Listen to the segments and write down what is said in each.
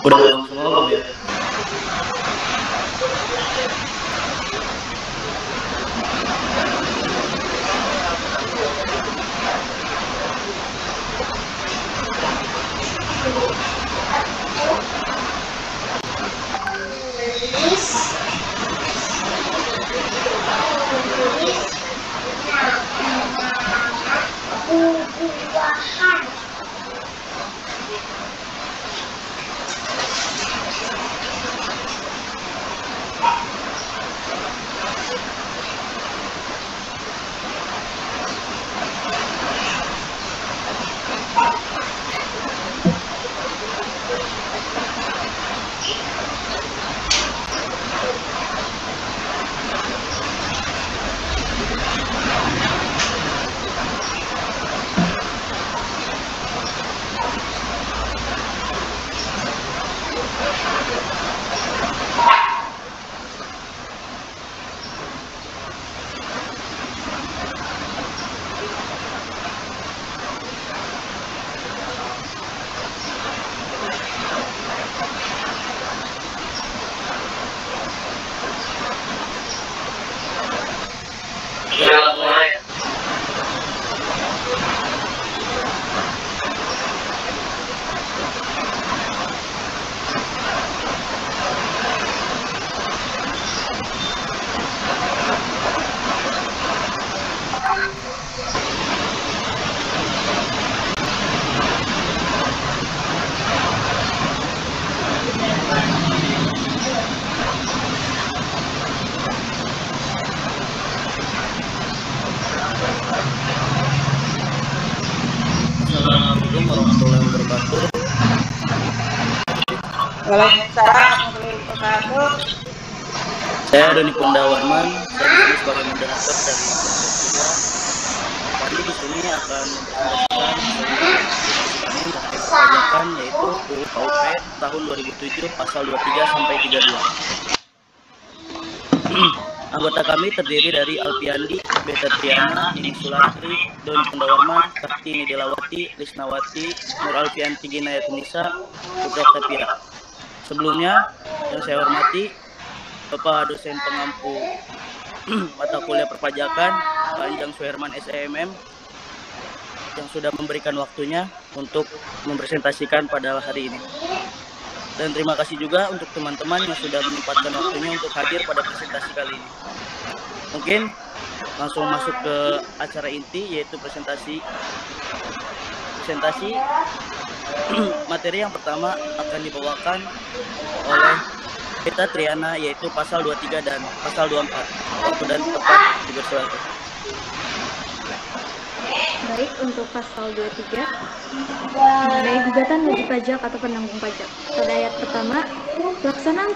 Udah pulang semua belum ya? Assalamualaikum warahmatullahi wabarakatuh. Waalaikumsalam warahmatullahi wabarakatuh. Saya Doni Pundawarman, saya di sini sebagai moderator dari kami di sini akan mempresentasikan perpajakan yaitu UU KUP tahun 2007 pasal 23 sampai 32. Anggota kami terdiri dari Alpiandi, Beta Triana, Nini Sulatri, Doni Pundawarman, Kartini Delawati, Lisnawati, Nur Alfianti Ginayat Nisa, Putra Tapira. Sebelumnya, yang saya hormati Bapak dosen pengampu mata kuliah perpajakan, Pak Anjang Suherman SEMM, yang sudah memberikan waktunya untuk mempresentasikan pada hari ini. Dan terima kasih juga untuk teman-teman yang sudah menyempatkan waktunya untuk hadir pada presentasi kali ini. Mungkin langsung masuk ke acara inti, yaitu presentasi materi yang pertama akan dibawakan oleh Beta Triana, yaitu pasal 23 dan pasal 24. Waktu dan tempat dipersilakan. Baik, untuk pasal 23 mengenai gugatan wajib pajak atau penanggung pajak. Pada ayat pertama, pelaksanaan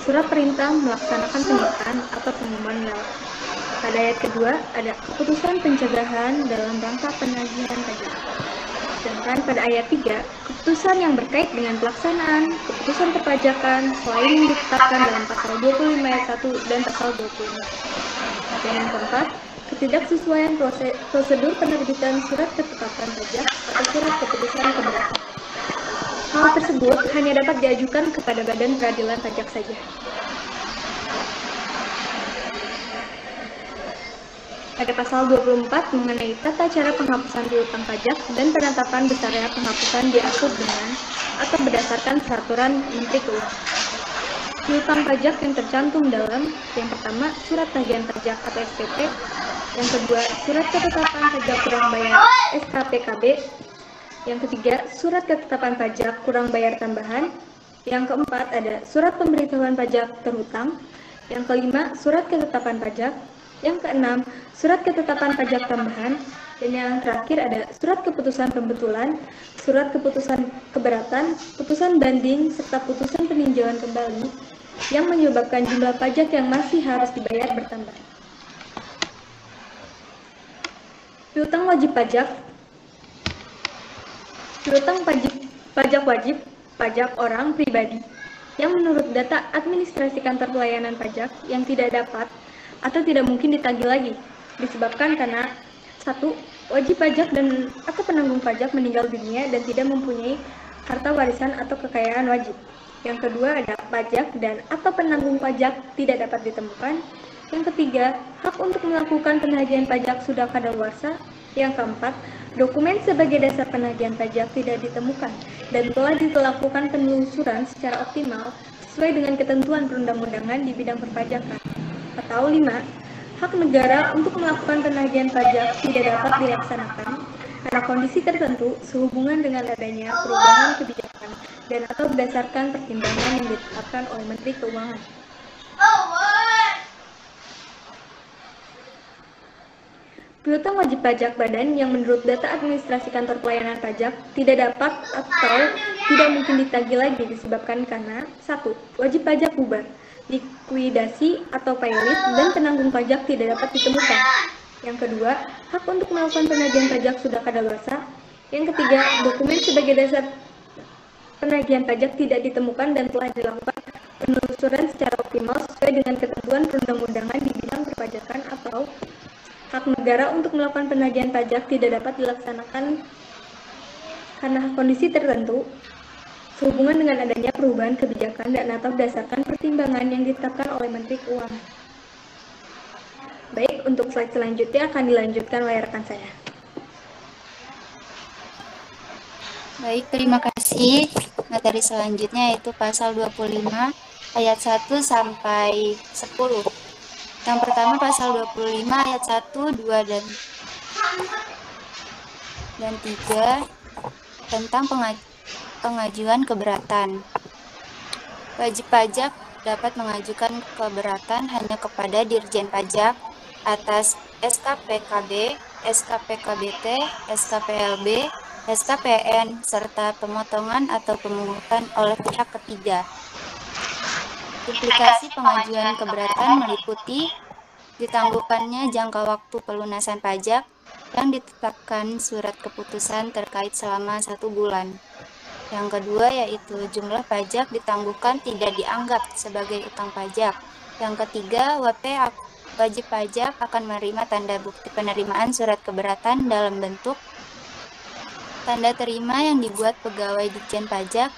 surat perintah melaksanakan penyitaan atau pengumuman lewat. Pada ayat kedua, ada keputusan pencegahan dalam rangka penagihan pajak. Sedangkan pada ayat 3, keputusan yang berkait dengan pelaksanaan keputusan perpajakan selain yang ditetapkan dalam pasal 25 ayat 1 dan pasal 25. Dan yang keempat, ketidaksesuaian prosedur penerbitan surat ketetapan pajak atau surat keputusan keberatan. Hal tersebut hanya dapat diajukan kepada Badan Peradilan Pajak saja. Pada pasal 24 mengenai tata cara penghapusan piutang pajak dan penetapan besarnya penghapusan diatur dengan atau berdasarkan peraturan Menteri Keuangan. Piutang pajak yang tercantum dalam yang pertama surat tagihan pajak atau SPT, yang kedua surat ketetapan pajak kurang bayar SKPKB, yang ketiga surat ketetapan pajak kurang bayar tambahan, yang keempat ada surat pemberitahuan pajak terhutang, yang kelima surat ketetapan pajak, yang keenam surat ketetapan pajak tambahan, dan yang terakhir ada surat keputusan pembetulan, surat keputusan keberatan, putusan banding, serta putusan peninjauan kembali yang menyebabkan jumlah pajak yang masih harus dibayar bertambah. Piutang wajib pajak. Piutang pajak wajib pajak orang pribadi yang menurut data administrasi kantor pelayanan pajak yang tidak dapat atau tidak mungkin ditagih lagi disebabkan karena 1. Wajib pajak dan atau penanggung pajak meninggal dunia dan tidak mempunyai harta warisan atau kekayaan wajib. Yang kedua ada pajak dan atau penanggung pajak tidak dapat ditemukan. Yang ketiga, hak untuk melakukan penagihan pajak sudah kadaluarsa. Yang keempat, dokumen sebagai dasar penagihan pajak tidak ditemukan dan telah dilakukan penelusuran secara optimal sesuai dengan ketentuan perundang-undangan di bidang perpajakan. Atau 5, hak negara untuk melakukan penagihan pajak tidak dapat dilaksanakan karena kondisi tertentu sehubungan dengan adanya perubahan kebijakan dan atau berdasarkan pertimbangan yang ditetapkan oleh Menteri Keuangan. Piutang wajib pajak badan yang menurut data administrasi kantor pelayanan pajak tidak dapat atau tidak mungkin ditagih lagi disebabkan karena 1. Wajib pajak bubar, likuidasi atau pilot dan penanggung pajak tidak dapat ditemukan. Yang kedua, hak untuk melakukan penagihan pajak sudah kadaluarsa. Yang ketiga, dokumen sebagai dasar penagihan pajak tidak ditemukan dan telah dilakukan penelusuran secara optimal sesuai dengan ketentuan perundang-undangan di bidang perpajakan. Atau hak negara untuk melakukan penagihan pajak tidak dapat dilaksanakan karena kondisi tertentu sehubungan dengan adanya perubahan kebijakan dan atau berdasarkan pertimbangan yang ditetapkan oleh Menteri Keuangan. Baik, untuk slide selanjutnya akan dilanjutkan oleh rekan saya. Baik, terima kasih. Materi selanjutnya yaitu pasal 25 ayat 1 sampai 10. Yang pertama pasal 25 ayat 1, 2, dan 3 tentang pengajuan keberatan. Wajib pajak dapat mengajukan keberatan hanya kepada Dirjen Pajak atas SKPKB, SKPKBT, SKPLB, SKPN, serta pemotongan atau pemungutan oleh pihak ketiga. Implikasi pengajuan keberatan meliputi ditangguhkannya jangka waktu pelunasan pajak yang ditetapkan surat keputusan terkait selama 1 bulan. Yang kedua yaitu jumlah pajak ditangguhkan tidak dianggap sebagai utang pajak. Yang ketiga, wajib pajak akan menerima tanda bukti penerimaan surat keberatan dalam bentuk tanda terima yang dibuat pegawai Ditjen Pajak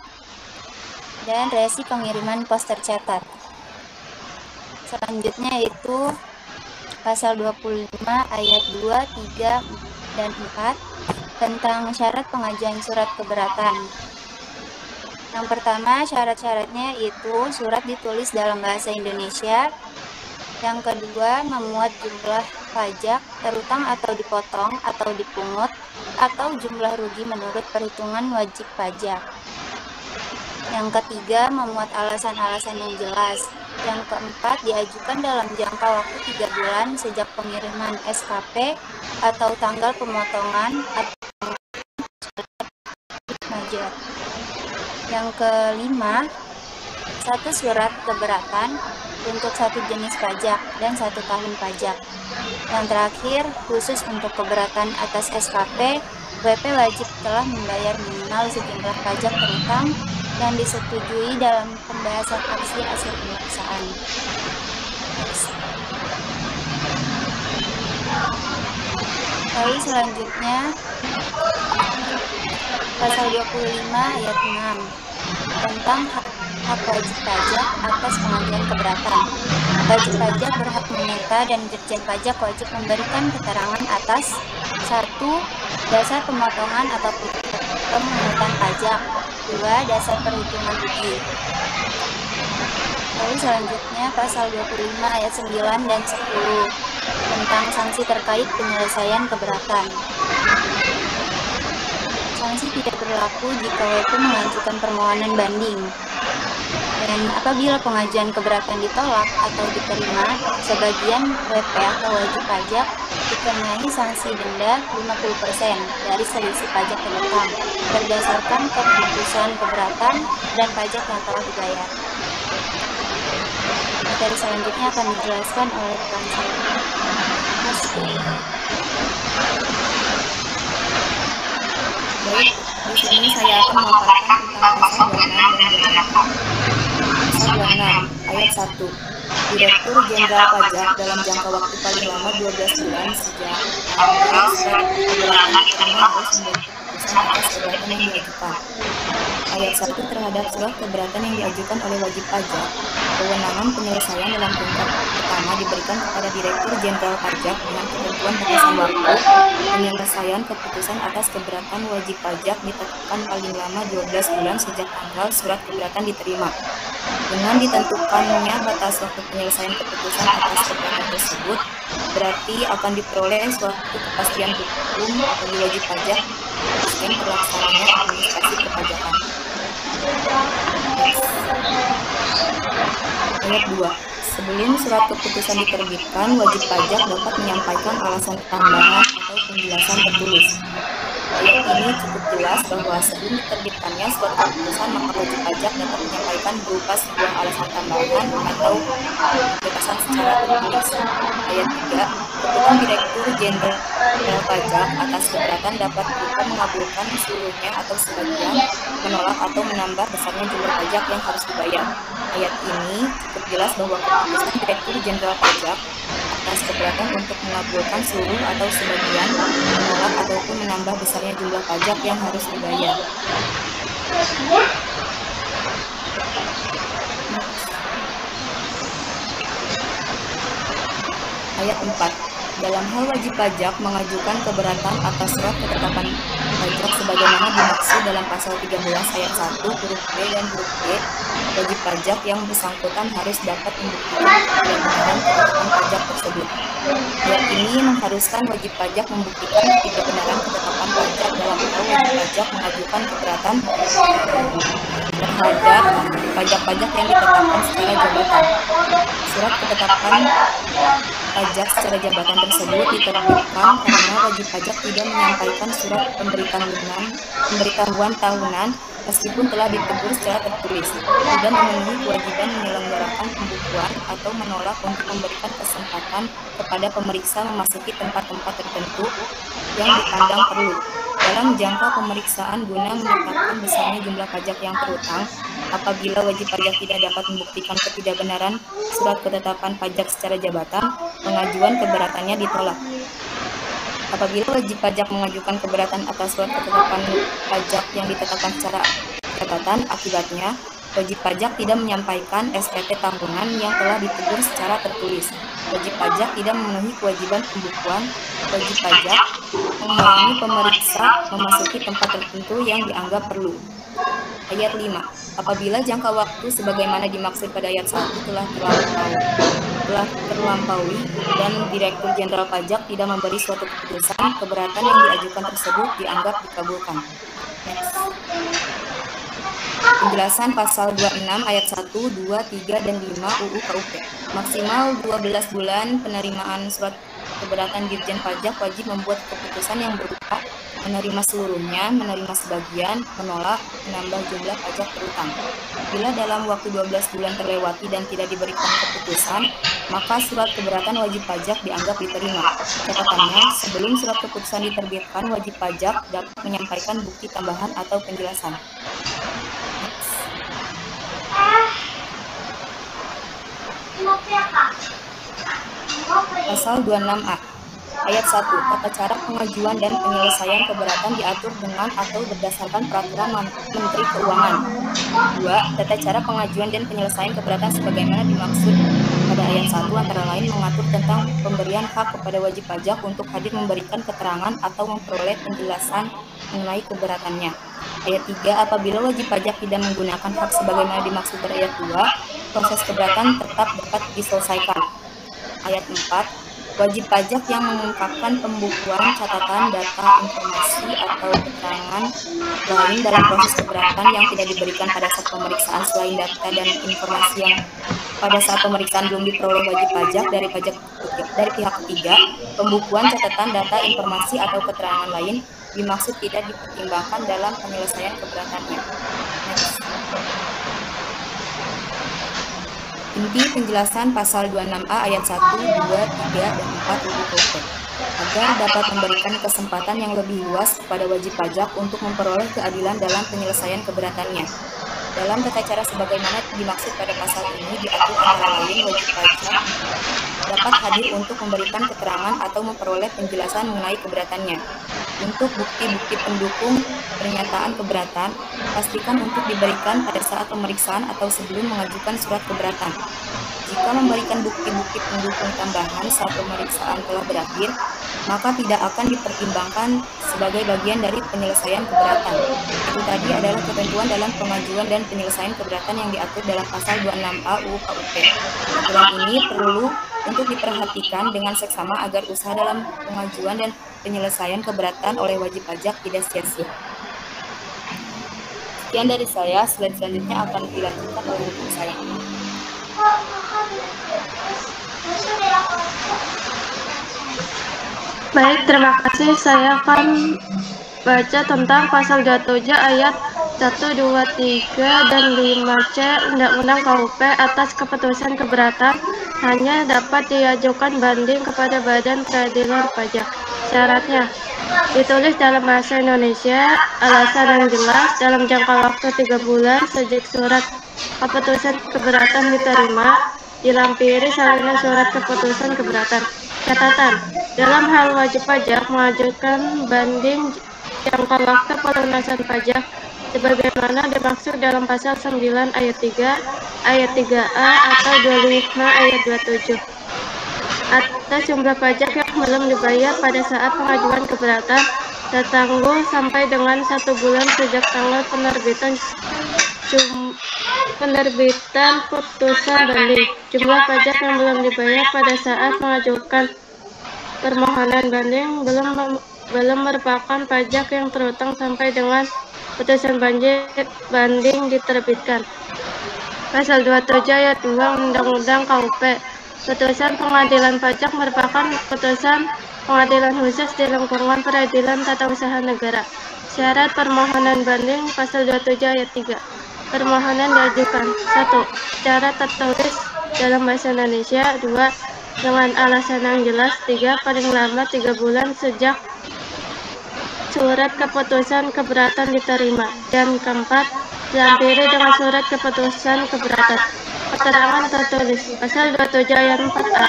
dan resi pengiriman pos tercatat. Selanjutnya yaitu pasal 25 ayat 2, 3, dan 4 tentang syarat pengajuan surat keberatan. Yang pertama, syarat-syaratnya itu surat ditulis dalam bahasa Indonesia. Yang kedua, memuat jumlah pajak terutang atau dipotong atau dipungut atau jumlah rugi menurut perhitungan wajib pajak. Yang ketiga, memuat alasan-alasan yang jelas. Yang keempat, diajukan dalam jangka waktu 3 bulan sejak pengiriman SKP atau tanggal pemotongan atau pajak. Yang kelima, 1 surat keberatan untuk 1 jenis pajak dan 1 tahun pajak. Yang terakhir, khusus untuk keberatan atas SKP, WP wajib telah membayar minimal sejumlah pajak terutang yang disetujui dalam pembahasan aksi hasil pemeriksaan. Lalu selanjutnya pasal 25 ayat 6 tentang hak wajib pajak atas pengajuan keberatan. Wajib pajak berhak meminta dan Dirjen Pajak wajib memberikan keterangan atas 1. Dasar pemotongan atau pemungutan pajak. 2. Dasar perhitungan rugi. Lalu selanjutnya pasal 25 ayat 9 dan 10 tentang sanksi terkait penyelesaian keberatan. Sanksi tidak berlaku jika WP mengajukan permohonan banding. Dan apabila pengajuan keberatan ditolak atau diterima, sebagian WP atau wajib pajak dikenai sanksi denda 50% dari selisih pajak terutang berdasarkan keputusan keberatan dan pajak yang telah dibayar. Materi selanjutnya akan dijelaskan oleh rekan saya. Baik, di sini saya akan memaparkan tentang pasal 26 dan 28. Pasal 26 ayat 1 Direktur Jenderal Pajak dalam jangka waktu paling lama 12 bulan sejak tanggal surat keberatan diterima harus memberi keputusan atas keberatan yang diajukan. Ayat 1 terhadap surat keberatan yang diajukan oleh wajib pajak, kewenangan penyelesaian dalam tingkat pertama diberikan kepada Direktur Jenderal Pajak dengan ketentuan batasan waktu penyelesaian keputusan atas keberatan wajib pajak ditetapkan paling lama 12 bulan sejak tanggal surat keberatan diterima. Dengan ditentukannya batas waktu penyelesaian keputusan atas keberatan tersebut, berarti akan diperoleh suatu kepastian hukum bagi wajib pajak dan pelaksananya administrasi kepajakan. Ayat 2. Sebelum surat keputusan diterbitkan, wajib pajak dapat menyampaikan alasan tambahan atau penjelasan tertulis. Ayat ini cukup jelas bahwa sebelum diterbitkannya surat keputusan, maka wajib pajak dapat menyampaikan berupa sebuah alasan tambahan atau penjelasan secara tertulis. Ayat 3. Keputusan Direktur Jenderal Pajak atas keberatan dapat berupa mengabulkan seluruhnya atau sebagian, menolak atau menambah besarnya jumlah pajak yang harus dibayar. Ayat ini cukup jelas bahwa keputusan Direktur Jenderal Pajak atas keberatan untuk mengabulkan seluruh atau sebagian, menolak ataupun menambah besarnya jumlah pajak yang harus dibayar. Ayat 4. Dalam hal wajib pajak mengajukan keberatan atas surat ketetapan pajak sebagaimana dimaksud dalam pasal 13 ayat 1 huruf B dan huruf G, wajib pajak yang bersangkutan harus dapat membuktikan kebenaran ketetapan pajak tersebut. Ayat ini mengharuskan wajib pajak membuktikan kebenaran ketetapan pajak dalam hal wajib pajak mengajukan keberatan terhadap pajak-pajak yang ditetapkan secara jabatan. Surat ketetapan pajak secara jabatan tersebut diterbitkan karena wajib pajak tidak menyampaikan surat pemberitahuan tahunan meskipun telah ditegur secara tertulis, tidak memenuhi kewajiban menyelenggarakan pembukuan atau menolak untuk memberikan kesempatan kepada pemeriksa memasuki tempat-tempat tertentu yang dipandang perlu dalam jangka pemeriksaan guna menetapkan besarnya jumlah pajak yang terutang. Apabila wajib pajak tidak dapat membuktikan ketidakbenaran surat ketetapan pajak secara jabatan, pengajuan keberatannya ditolak. Apabila wajib pajak mengajukan keberatan atas surat ketetapan pajak yang ditetapkan secara jabatan, akibatnya wajib pajak tidak menyampaikan SPT tahunan yang telah ditegur secara tertulis. Wajib pajak tidak memenuhi kewajiban pembukuan. Wajib pajak menghalangi pemeriksa memasuki tempat tertentu yang dianggap perlu. Ayat 5. Apabila jangka waktu sebagaimana dimaksud pada ayat 1 telah terlampaui dan Direktur Jenderal Pajak tidak memberi suatu keputusan, keberatan yang diajukan tersebut dianggap dikabulkan. Next. Penjelasan pasal 26 ayat 1, 2, 3, dan 5 UU KUP. Maksimal 12 bulan penerimaan surat keberatan Dirjen Pajak wajib membuat keputusan yang berupa menerima seluruhnya, menerima sebagian, menolak, menambah jumlah pajak terutang. Bila dalam waktu 12 bulan terlewati dan tidak diberikan keputusan, maka surat keberatan wajib pajak dianggap diterima. Catatannya, sebelum surat keputusan diterbitkan, wajib pajak dapat menyampaikan bukti tambahan atau penjelasan. Pasal 26A Ayat 1. Tata cara pengajuan dan penyelesaian keberatan diatur dengan atau berdasarkan peraturan Menteri Keuangan. 2. Tata cara pengajuan dan penyelesaian keberatan sebagaimana dimaksud pada ayat 1 antara lain mengatur tentang pemberian hak kepada wajib pajak untuk hadir memberikan keterangan atau memperoleh penjelasan mengenai keberatannya. Ayat 3. Apabila wajib pajak tidak menggunakan hak sebagaimana dimaksud pada ayat 2, proses keberatan tetap dapat diselesaikan. Ayat 4. Wajib pajak yang mengungkapkan pembukuan, catatan, data, informasi, atau keterangan lain dalam proses keberatan yang tidak diberikan pada saat pemeriksaan selain data dan informasi yang pada saat pemeriksaan belum diperoleh wajib pajak dari pihak ketiga, pembukuan, catatan, data, informasi, atau keterangan lain dimaksud tidak dipertimbangkan dalam penyelesaian keberatannya. Next. Inti penjelasan pasal 26A ayat 1, 2, 3, dan 4 UU KUP agar dapat memberikan kesempatan yang lebih luas kepada wajib pajak untuk memperoleh keadilan dalam penyelesaian keberatannya. Dalam tata cara sebagaimana dimaksud pada pasal ini diatur antara lain wajib pajak pajak dapat hadir untuk memberikan keterangan atau memperoleh penjelasan mengenai keberatannya. Untuk bukti-bukti pendukung pernyataan keberatan, pastikan untuk diberikan pada saat pemeriksaan atau sebelum mengajukan surat keberatan. Jika memberikan bukti-bukti pendukung tambahan saat pemeriksaan telah berakhir, maka tidak akan dipertimbangkan sebagai bagian dari penyelesaian keberatan. Itu tadi adalah ketentuan dalam pengajuan dan penyelesaian keberatan yang diatur dalam pasal 26A UU KUP. Aturan ini perlu untuk diperhatikan dengan seksama agar usaha dalam pengajuan dan penyelesaian keberatan oleh wajib pajak tidak sia-sia. Sekian dari saya, slide selanjutnya akan dilanjutkan oleh rekan saya. Baik, terima kasih. Saya akan baca tentang pasal 27 ayat 1, 2, 3, dan 5C Undang-Undang KUP atas keputusan keberatan hanya dapat diajukan banding kepada Badan Peradilan Pajak. Syaratnya ditulis dalam bahasa Indonesia, alasan yang jelas dalam jangka waktu 3 bulan sejak surat keputusan keberatan diterima, dilampiri salinan surat keputusan keberatan. Catatan, dalam hal wajib pajak mengajukan banding jangka waktu pelunasan pajak sebagaimana dimaksud dalam pasal 9 ayat 3, ayat 3A atau 25 ayat 27. Atas jumlah pajak yang belum dibayar pada saat pengajuan keberatan tertangguh sampai dengan 1 bulan sejak tanggal penerbitan putusan banding. Jumlah pajak yang belum dibayar pada saat mengajukan permohonan banding belum merupakan pajak yang terutang sampai dengan putusan banding diterbitkan. Pasal 27 ayat 2 Undang-Undang KUP. Putusan pengadilan pajak merupakan putusan pengadilan khusus di lingkungan peradilan tata usaha negara. Syarat permohonan banding pasal 27 ayat 3. Permohonan diajukan 1. Secara tertulis dalam bahasa Indonesia. 2. Dengan alasan yang jelas. 3. Paling lama 3 bulan sejak surat keputusan keberatan diterima. Dan keempat, dilampiri dengan surat keputusan keberatan. Keterangan tertulis pasal 27 ayat 4A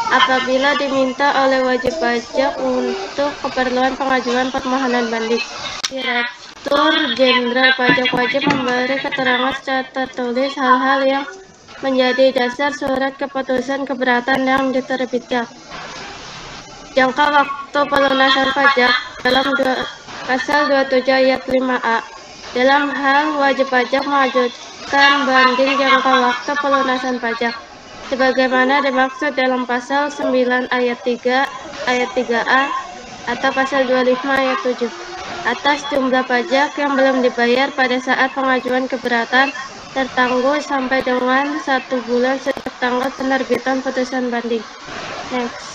apabila diminta oleh wajib pajak untuk keperluan pengajuan permohonan banding. Direktur Jenderal Pajak wajib memberi keterangan secara tertulis hal-hal yang menjadi dasar surat keputusan keberatan yang diterbitkan. Jangka waktu pelunasan pajak dalam pasal 27 ayat 5A. Dalam hal wajib pajak mengajukan banding jangka waktu pelunasan pajak sebagaimana dimaksud dalam pasal 9 ayat 3 ayat 3A atau pasal 25 ayat 7 atas jumlah pajak yang belum dibayar pada saat pengajuan keberatan tertangguh sampai dengan 1 bulan sejak tanggal penerbitan putusan banding. Next.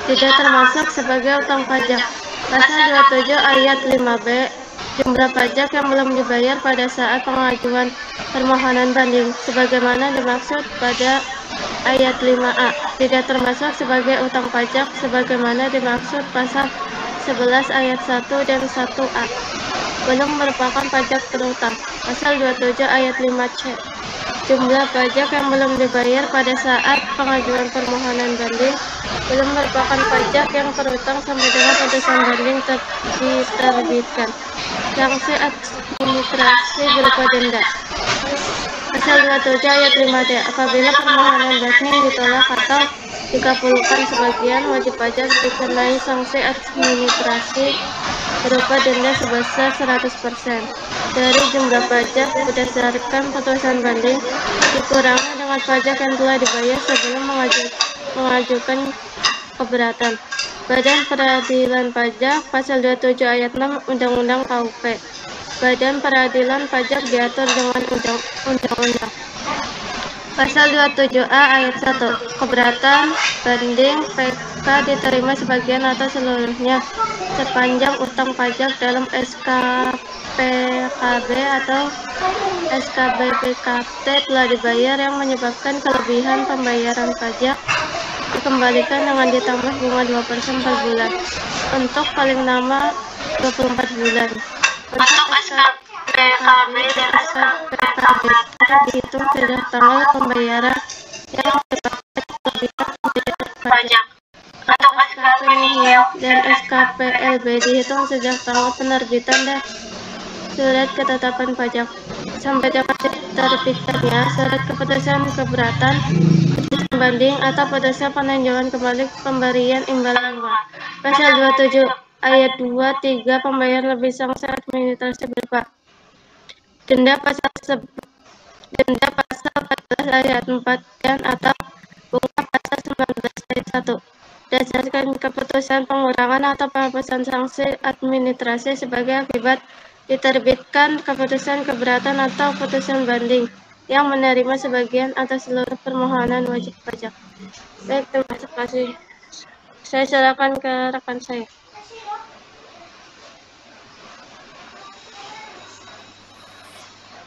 Tidak termasuk sebagai utang pajak. Pasal 27 ayat 5B, jumlah pajak yang belum dibayar pada saat pengajuan permohonan banding sebagaimana dimaksud pada ayat 5A, tidak termasuk sebagai utang pajak sebagaimana dimaksud pasal 11 ayat 1 dan 1A. Belum merupakan pajak terutang. Pasal 27 ayat 5C. Jumlah pajak yang belum dibayar pada saat pengajuan permohonan banding belum merupakan pajak yang terutang sampai dengan putusan banding diterbitkan. Sanksi administrasi berupa denda. Pasal 27 ayat 5D. Apabila permohonan banding ditolak atau dikabulkan sebagian, wajib pajak dikenai sanksi administrasi berupa denda sebesar 100% dari jumlah pajak berdasarkan putusan banding dikurangi dengan pajak yang telah dibayar sebelum mengajukan keberatan. Badan Peradilan Pajak pasal 27 ayat 6 Undang-Undang KUP. Badan Peradilan Pajak diatur dengan undang-undang. Pasal 27A ayat 1. Keberatan banding PK diterima sebagian atau seluruhnya sepanjang utang pajak dalam SKPKB atau SKBPKT telah dibayar yang menyebabkan kelebihan pembayaran pajak dikembalikan dengan ditambah bunga 2% per bulan untuk paling lama 24 bulan. Untuk SKPKB dan SKPKB dihitung sejak tanggal pembayaran yang dipakai terbitan pajak. Untuk SKP NIHIL dan SKPLB dihitung sejak tanggal penerbitan dan surat ketetapan pajak sampai dapat diterbitkannya surat keputusan keberatan, putusan banding atau putusan peninjauan kembali pemberian imbalan uang. Pasal 27 ayat 2, 3 pembayaran lebih sanksi administrasi berupa denda pasal 14 ayat 4 dan atau bunga pasal 19 ayat 1. Berdasarkan keputusan pengurangan atau penghapusan sanksi administrasi sebagai akibat diterbitkan keputusan keberatan atau putusan banding yang menerima sebagian atau seluruh permohonan wajib pajak. Baik, terima kasih. Saya silakan ke rekan saya.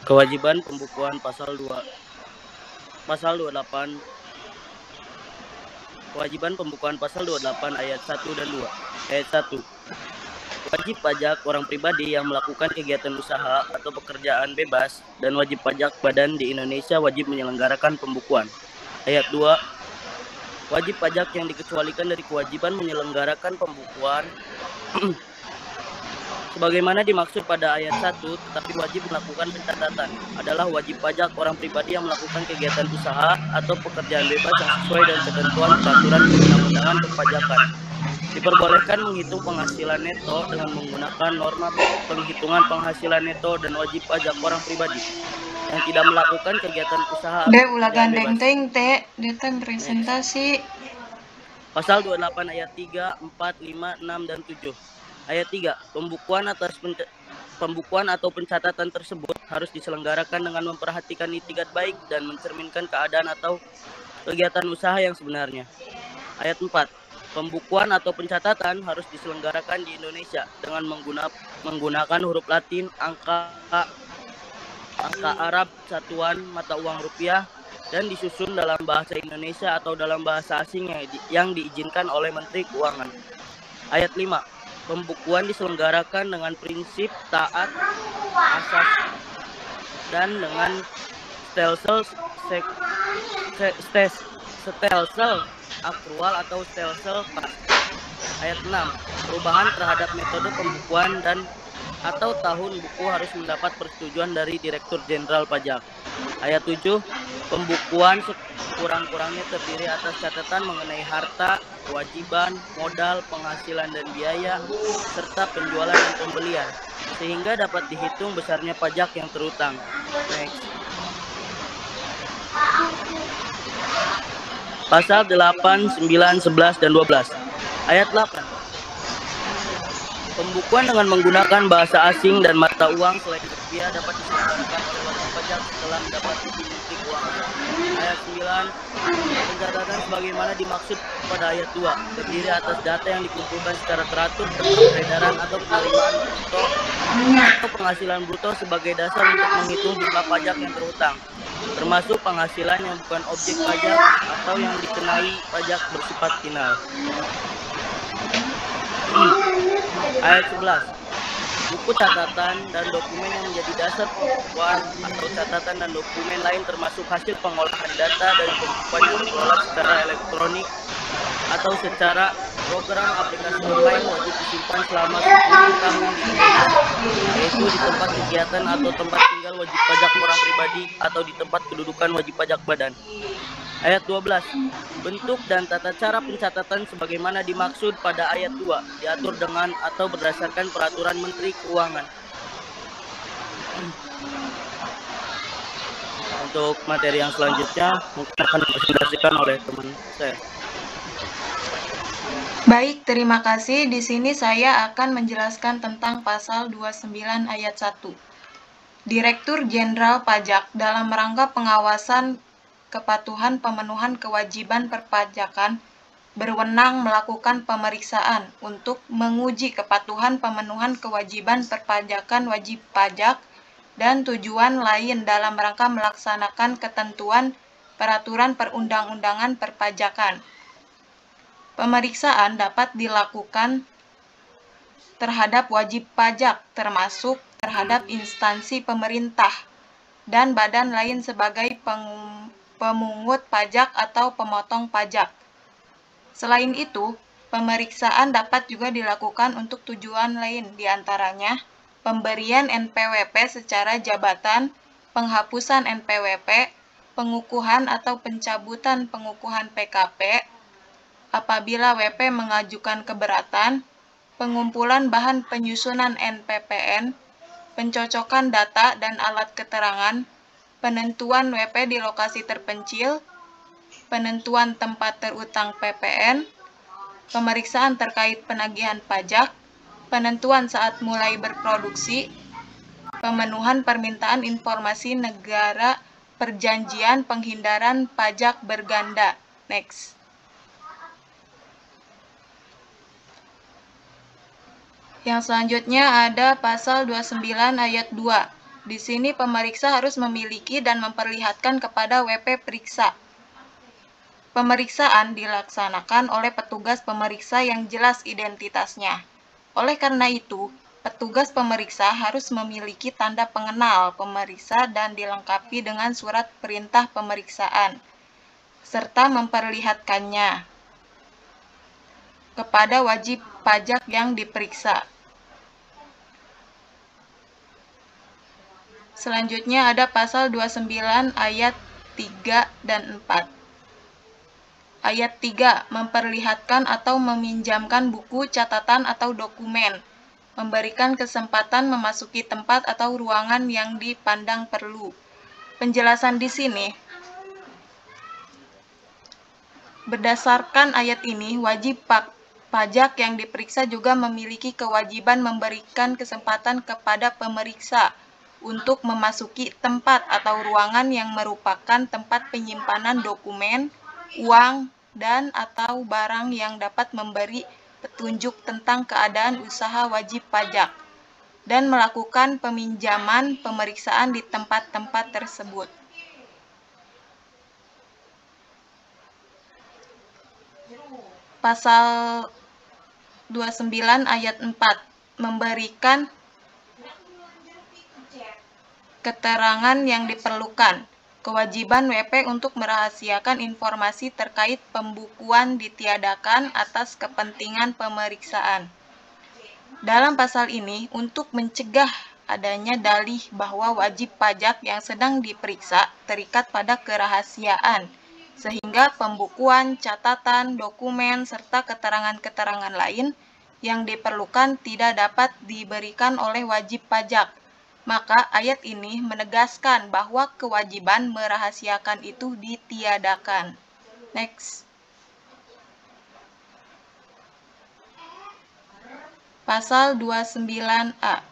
Kewajiban pembukuan pasal 28. Kewajiban pembukuan pasal 28 ayat 1 dan 2. Ayat 1. Wajib pajak orang pribadi yang melakukan kegiatan usaha atau pekerjaan bebas dan wajib pajak badan di Indonesia wajib menyelenggarakan pembukuan. Ayat 2. Wajib pajak yang dikecualikan dari kewajiban menyelenggarakan pembukuan sebagaimana dimaksud pada ayat 1 tetapi wajib melakukan pencatatan adalah wajib pajak orang pribadi yang melakukan kegiatan usaha atau pekerjaan bebas yang sesuai dengan ketentuan peraturan perundang-undangan perpajakan. Diperbolehkan menghitung penghasilan neto dengan menggunakan norma penghitungan penghasilan neto dan wajib pajak orang pribadi yang tidak melakukan kegiatan usaha. Ulah gandeng teng presentasi. Pasal 28 ayat 3, 4, 5, 6 dan 7. Ayat 3. Pembukuan atau pencatatan tersebut harus diselenggarakan dengan memperhatikan itikat baik dan mencerminkan keadaan atau kegiatan usaha yang sebenarnya. Ayat 4. Pembukuan atau pencatatan harus diselenggarakan di Indonesia dengan menggunakan huruf Latin, angka Arab, satuan mata uang rupiah, dan disusun dalam bahasa Indonesia atau dalam bahasa asing yang diizinkan oleh Menteri Keuangan. Ayat 5. Pembukuan diselenggarakan dengan prinsip taat asas dan dengan stelsel akrual atau stelsel pas. Ayat 6. Perubahan terhadap metode pembukuan dan atau tahun buku harus mendapat persetujuan dari Direktur Jenderal Pajak. Ayat 7. Pembukuan sekurang-kurangnya terdiri atas catatan mengenai harta, kewajiban, modal, penghasilan dan biaya, serta penjualan dan pembelian, sehingga dapat dihitung besarnya pajak yang terutang. Next. Pasal 8, 9, 11, dan 12. Ayat 8. Pembukuan dengan menggunakan bahasa asing dan mata uang selain rupiah dapat diselenggarakan oleh wajib pajak setelah mendapat izin Menteri Keuangan. Ayat 9. Pencatatan sebagaimana dimaksud pada ayat 2 terdiri atas data yang dikumpulkan secara teratur tentang peredaran atau penerimaan bruto atau penghasilan bruto sebagai dasar untuk menghitung jumlah pajak yang terhutang, termasuk penghasilan yang bukan objek pajak atau yang dikenai pajak bersifat final. Ayat 11. Buku catatan dan dokumen yang menjadi dasar pembukuan atau catatan dan dokumen lain termasuk hasil pengolahan data dari pembukuan yang dikelola secara elektronik atau secara program aplikasi online wajib disimpan selama 10 tahun di Indonesia, yaitu di tempat kegiatan atau tempat tinggal wajib pajak orang pribadi atau di tempat kedudukan wajib pajak badan. Ayat 12. Bentuk dan tata cara pencatatan sebagaimana dimaksud pada ayat 2 diatur dengan atau berdasarkan peraturan Menteri Keuangan. Untuk materi yang selanjutnya mungkin akan dipresentasikan oleh teman saya. Baik, terima kasih. Di sini saya akan menjelaskan tentang pasal 29 ayat 1. Direktur Jenderal Pajak dalam rangka pengawasan kepatuhan pemenuhan kewajiban perpajakan berwenang melakukan pemeriksaan untuk menguji kepatuhan pemenuhan kewajiban perpajakan wajib pajak dan tujuan lain dalam rangka melaksanakan ketentuan peraturan perundang-undangan perpajakan. Pemeriksaan dapat dilakukan terhadap wajib pajak termasuk terhadap instansi pemerintah dan badan lain sebagai pemungut pajak atau pemotong pajak. Selain itu, pemeriksaan dapat juga dilakukan untuk tujuan lain, diantaranya pemberian NPWP secara jabatan, penghapusan NPWP, pengukuhan atau pencabutan pengukuhan PKP, apabila WP mengajukan keberatan, pengumpulan bahan penyusunan NPPN, pencocokan data dan alat keterangan, penentuan WP di lokasi terpencil, penentuan tempat terutang PPN, pemeriksaan terkait penagihan pajak, penentuan saat mulai berproduksi, pemenuhan permintaan informasi negara, perjanjian penghindaran pajak berganda. Next. Yang selanjutnya ada pasal 29 ayat 2. Di sini pemeriksa harus memiliki dan memperlihatkan kepada WP periksa. Pemeriksaan dilaksanakan oleh petugas pemeriksa yang jelas identitasnya. Oleh karena itu, petugas pemeriksa harus memiliki tanda pengenal pemeriksa dan dilengkapi dengan surat perintah pemeriksaan, serta memperlihatkannya kepada wajib pajak yang diperiksa. Selanjutnya ada pasal 29 ayat 3 dan 4. Ayat 3, memperlihatkan atau meminjamkan buku, catatan, atau dokumen, memberikan kesempatan memasuki tempat atau ruangan yang dipandang perlu. Penjelasan di sini, berdasarkan ayat ini, wajib pajak yang diperiksa juga memiliki kewajiban memberikan kesempatan kepada pemeriksa untuk memasuki tempat atau ruangan yang merupakan tempat penyimpanan dokumen, uang, dan atau barang yang dapat memberi petunjuk tentang keadaan usaha wajib pajak, dan melakukan peminjaman pemeriksaan di tempat-tempat tersebut. Pasal 29 ayat 4, memberikan keterangan yang diperlukan. Kewajiban WP untuk merahasiakan informasi terkait pembukuan ditiadakan atas kepentingan pemeriksaan. Dalam pasal ini, untuk mencegah adanya dalih bahwa wajib pajak yang sedang diperiksa terikat pada kerahasiaan, sehingga pembukuan, catatan, dokumen, serta keterangan-keterangan lain yang diperlukan tidak dapat diberikan oleh wajib pajak. Maka ayat ini menegaskan bahwa kewajiban merahasiakan itu ditiadakan. Next. Pasal 29A.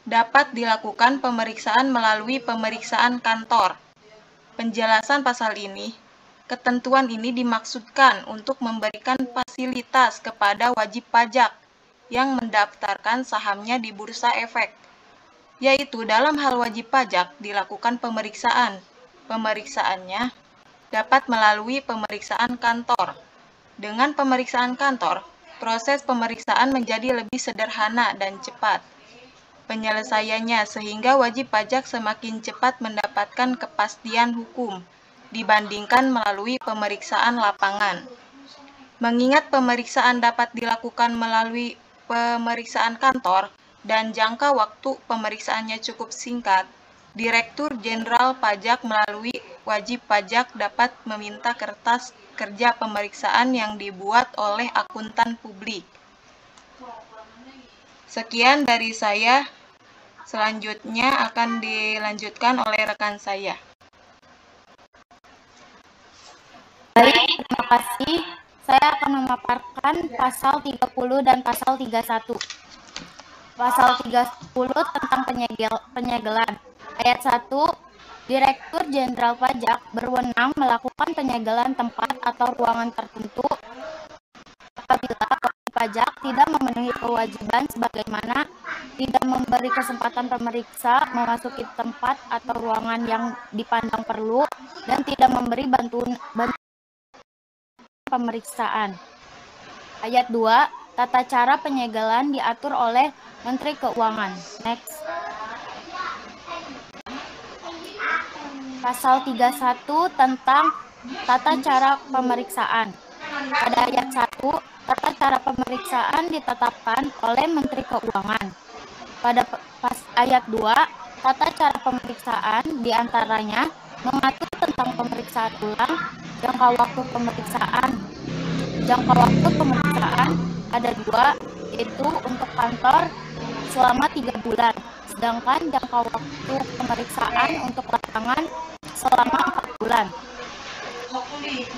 Dapat dilakukan pemeriksaan melalui pemeriksaan kantor. Penjelasan pasal ini, ketentuan ini dimaksudkan untuk memberikan fasilitas kepada wajib pajak yang mendaftarkan sahamnya di Bursa Efek, yaitu dalam hal wajib pajak dilakukan pemeriksaan. Pemeriksaannya dapat melalui pemeriksaan kantor. Dengan pemeriksaan kantor, proses pemeriksaan menjadi lebih sederhana dan cepat penyelesaiannya, sehingga wajib pajak semakin cepat mendapatkan kepastian hukum dibandingkan melalui pemeriksaan lapangan. Mengingat pemeriksaan dapat dilakukan melalui pemeriksaan kantor dan jangka waktu pemeriksaannya cukup singkat, Direktur Jenderal Pajak melalui wajib pajak dapat meminta kertas kerja pemeriksaan yang dibuat oleh akuntan publik. Sekian dari saya. Selanjutnya akan dilanjutkan oleh rekan saya. Baik, terima kasih. Saya akan memaparkan pasal 30 dan pasal 31. Pasal 30 tentang penyegelan. Ayat 1, Direktur Jenderal Pajak berwenang melakukan penyegelan tempat atau ruangan tertentu apabila wajib pajak tidak memenuhi kewajiban sebagaimana tidak memberi kesempatan pemeriksa memasuki tempat atau ruangan yang dipandang perlu dan tidak memberi bantuan pemeriksaan. Ayat 2, tata cara penyegelan diatur oleh Menteri Keuangan. Next. Pasal 31 tentang tata cara pemeriksaan. Pada ayat 1, tata cara pemeriksaan ditetapkan oleh Menteri Keuangan. Pada ayat 2, tata cara pemeriksaan diantaranya mengatur tentang pemeriksaan ulang, jangka waktu pemeriksaan. Jangka waktu pemeriksaan ada 2, yaitu untuk kantor selama 3 bulan, sedangkan jangka waktu pemeriksaan untuk lapangan selama 4 bulan.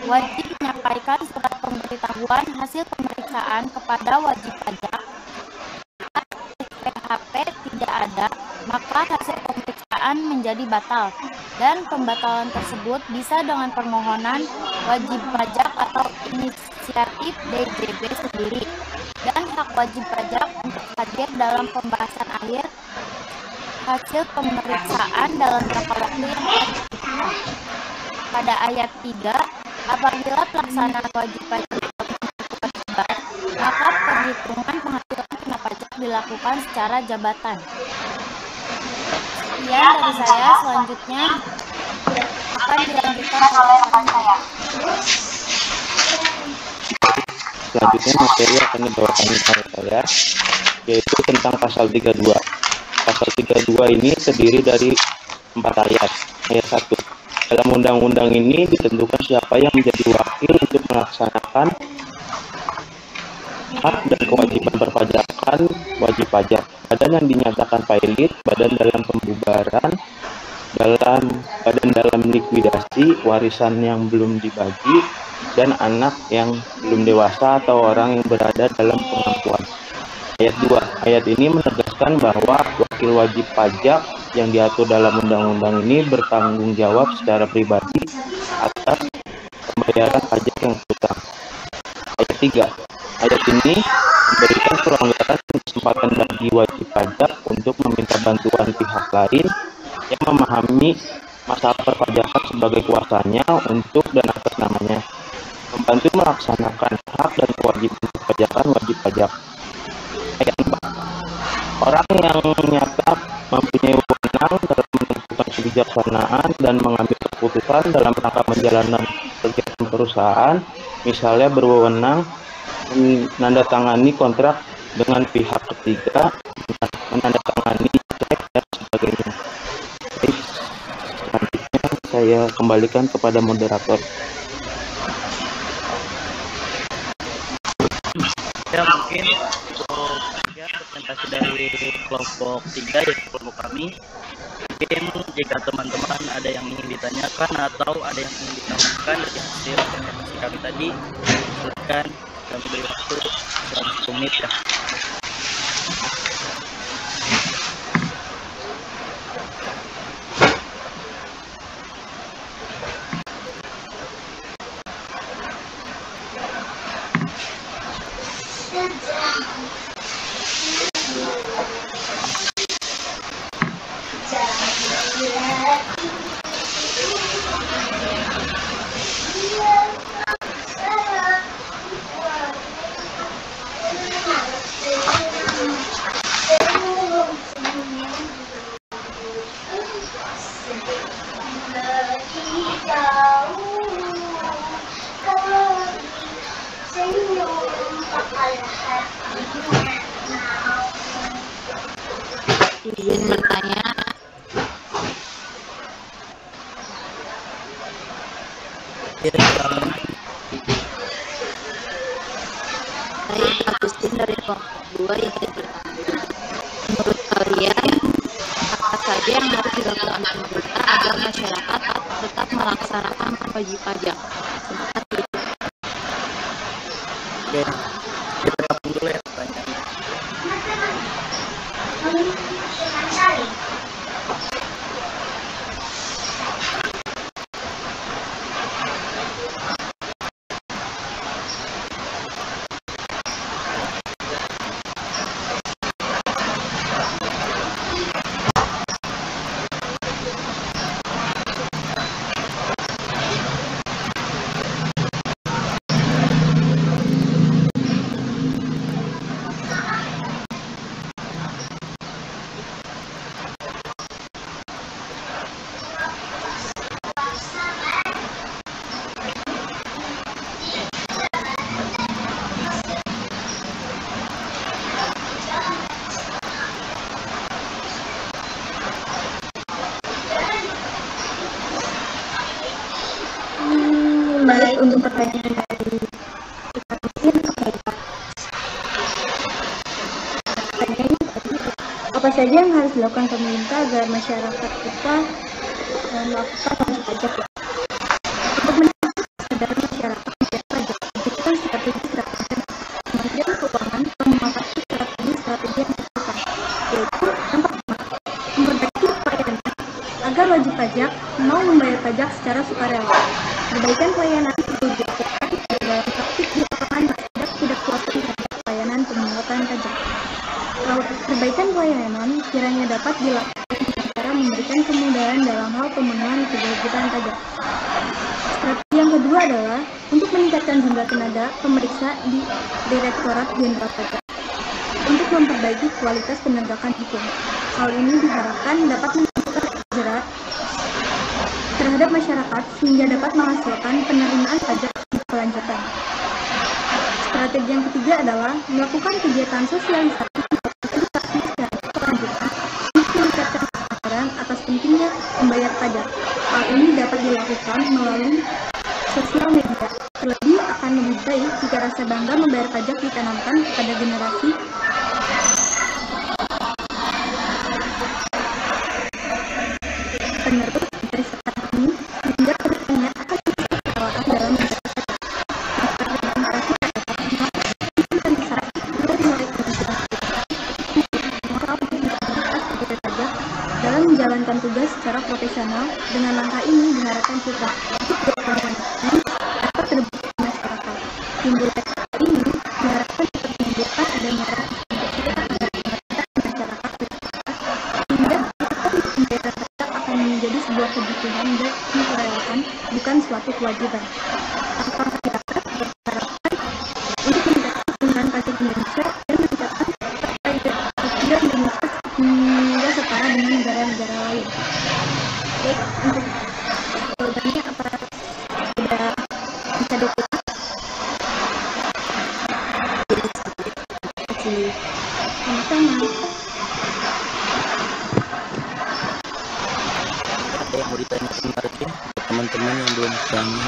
Wajib menyampaikan surat pemberitahuan hasil pemeriksaan kepada wajib pajak. SPHP tidak ada, maka hasil pemeriksaan menjadi batal, dan pembatalan tersebut bisa dengan permohonan wajib pajak atau inisiatif DJB sendiri, dan hak wajib pajak untuk hadir dalam pembahasan akhir hasil pemeriksaan dalam jangka waktu yang ditentukan. Pada ayat 3, apabila pelaksanaan wajib pajak kewajiban, maka perhitungan penghasilan kena pajak dilakukan secara jabatan. Sekian dari saya, selanjutnya akan dilanjutkan oleh rekan saya. Selanjutnya materi akan dibawakan oleh saya, yaitu tentang pasal 32. Pasal 32 ini terdiri dari 4 ayat. Ayat 1. Dalam undang-undang ini ditentukan siapa yang menjadi wakil untuk melaksanakan hak dan kewajiban perpajakan wajib pajak. Badan yang dinyatakan pailit, badan dalam pembubaran, badan dalam likuidasi, warisan yang belum dibagi, dan anak yang belum dewasa atau orang yang berada dalam pengampuan. Ayat 2. Ayat ini menegaskan bahwa wakil wajib pajak yang diatur dalam undang-undang ini bertanggung jawab secara pribadi atas pembayaran pajak yang berutang. Ayat 3. Ayat ini memberikan kelonggaran kesempatan bagi wajib pajak untuk meminta bantuan pihak lain yang memahami masalah perpajakan sebagai kuasanya untuk dan atas namanya, membantu melaksanakan hak dan kewajiban perpajakan wajib pajak. Ayat 4. Orang yang nyata mempunyai wewenang dalam menentukan kebijaksanaan dan mengambil keputusan dalam rangka menjalankan kegiatan perusahaan, misalnya berwenang menandatangani kontrak dengan pihak ketiga, menandatangani cek, dan sebagainya. Baik, selanjutnya saya kembalikan kepada moderator. Ya, mungkin untuk presentasi dari kelompok 3, yaitu kelompok kami. Mungkin jika teman-teman ada yang ingin ditanyakan atau ada yang ingin ditambahkan dari hasil presentasi kami tadi, silakan kami beri waktu 100 menit ya. Izin bertanya. Saya Agustin dari kelompok 2 yang bertanya. Menurut kalian, apa saja yang harus dilakukan pemerintah agar masyarakat tetap melaksanakan wajib pajak? Oke, kita tampung dulu ya pertanyaannya. untuk pertanyaan dari Ikan apa ya? Pertanyaannya tadi, apa saja yang harus dilakukan pemerintah agar masyarakat kita melakukan wajib pajak ya? Untuk meningkatkan kesadaran masyarakat membayar pajak, dibutuhkan strategi Kementerian Keuangan telah memaparkan strategi yang dilakukan, yaitu yang pertama, memperbaiki pelayanan agar wajib pajak mau membayar pajak secara sukarela. Perbaikan pelayanan perlu dilakukan dalam praktik di lapangan masyarakat tidak kuat terhadap pelayanan pemungutan pajak. Perbaikan pelayanan kiranya dapat dilakukan dengan cara memberikan kemudahan dalam hal pemenuhan kewajiban pajak. Strategi yang kedua adalah untuk meningkatkan jumlah tenaga pemeriksa di Direktorat Jenderal Pajak untuk memperbaiki kualitas penegakan hukum. Hal ini diharapkan dapat meningkatkan jerat terhadap masyarakat sehingga dapat menghasilkan penerimaan pajak berkelanjutan. Strategi yang ketiga adalah melakukan kegiatan sosialisasi secara berkelanjutan untuk meningkatkan kesadaran atas pentingnya membayar pajak. Hal ini dapat dilakukan melalui sosial media. Terlebih akan lebih baik jika rasa bangga membayar pajak ditanamkan kepada generasi penerus dari sekarang ini sehingga kedepannya akan bisa kelewatan dalam membayar pajak. Dalam menjalankan tugas secara profesional, dengan langkah ini diharapkan juga dapat terbukti di masyarakat. Timbulnya ini diharapkan dapat menimbulkan adanya rasa masyarakat sehingga pembayaran pajak akan menjadi sebuah kebutuhan dan sukarelawan, bukan suatu kewajiban. Tanpa masyarakat berharapkan untuk meningkatkan penggunaan pajak Indonesia dan meningkatkan pajak Indonesia hingga setara dengan negara-negara lain. Baik, untuk jawabannya apa sudah bisa diterima? Sama-sama. Ada yang mau ditanyakan lagi buat teman-teman yang belum tanya?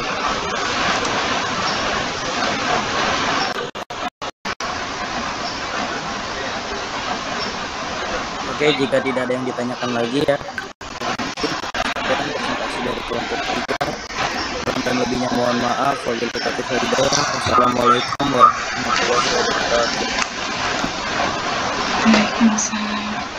Oke, jika tidak ada yang ditanyakan lagi ya, dan presentasi dari kelompok 3. Dan lebihnya mohon maaf. Wassalamualaikum warahmatullahi wabarakatuh. Waalaikumsalam.